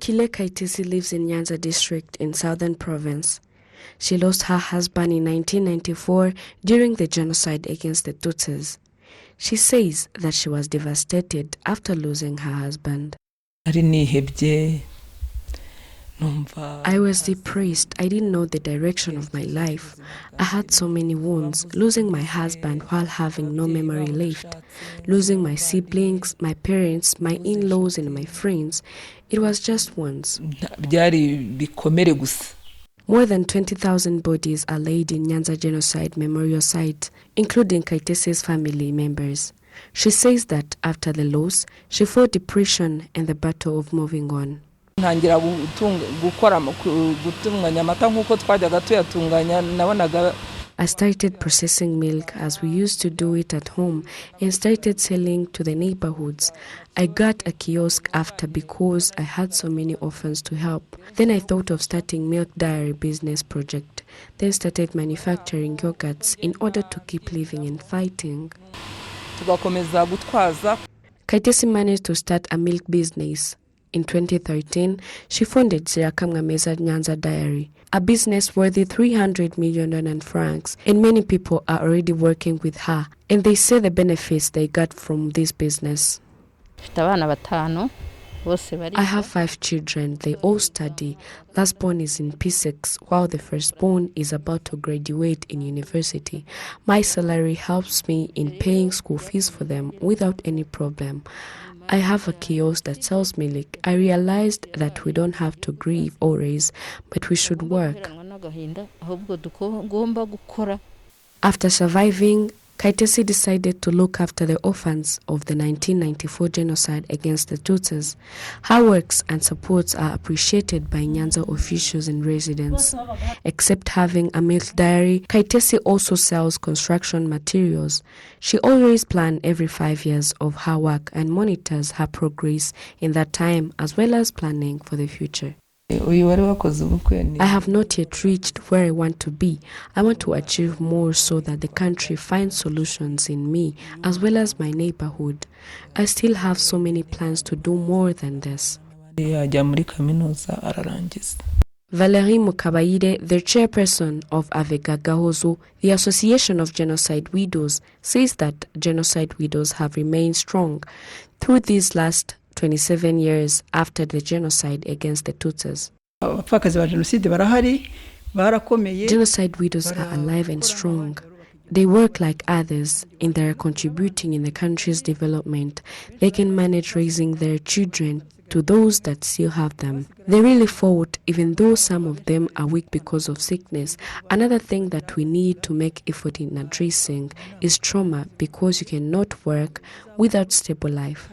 Kayitesi lives in Nyanza district in southern province. She lost her husband in 1994 during the genocide against the Tutsis. She says that she was devastated after losing her husband. I was depressed. I didn't know the direction of my life. I had so many wounds, losing my husband while having no memory left, losing my siblings, my parents, my in-laws and my friends. It was just wounds. More than 20,000 bodies are laid in Nyanza Genocide Memorial Site, including Kayitesi's family members. She says that after the loss, she fought depression and the battle of moving on. I started processing milk as we used to do it at home and started selling to the neighborhoods. I got a kiosk after because I had so many orphans to help. Then I thought of starting milk dairy business project. Then started manufacturing yogurts in order to keep living and fighting. Kayitesi managed to start a milk business. In 2013, she founded Nyanza Dairy, a business worth 300 million francs, and many people are already working with her, and they say the benefits they got from this business. I have 5 children. They all study. Last born is in P6, while the firstborn is about to graduate in university. My salary helps me in paying school fees for them without any problem. I have a kiosk that sells milk. I realized that we don't have to grieve always, but we should work. After surviving, Kayitesi decided to look after the orphans of the 1994 genocide against the Tutsis. Her works and supports are appreciated by Nyanza officials and residents. Except having a milk dairy, Kayitesi also sells construction materials. She always plans every 5 years of her work and monitors her progress in that time, as well as planning for the future. I have not yet reached where I want to be. I want to achieve more so that the country finds solutions in me as well as my neighborhood. I still have so many plans to do more than this. Valerie Mukabayire, the chairperson of Avega Gahozo, the Association of Genocide Widows, says that genocide widows have remained strong through these last 27 years after the genocide against the Tutsis. Genocide widows are alive and strong. They work like others and they are contributing in the country's development. They can manage raising their children to those that still have them. They really fought, even though some of them are weak because of sickness. Another thing that we need to make effort in addressing is trauma, because you cannot work without stable life.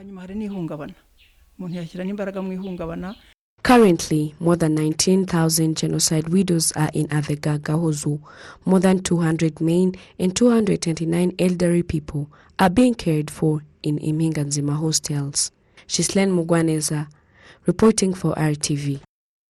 Currently, more than 19,000 genocide widows are in Avega Gahozo. More than 200 men and 229 elderly people are being cared for in Imhinganzima hostels. Gislaine Mugwaneza, reporting for RTV.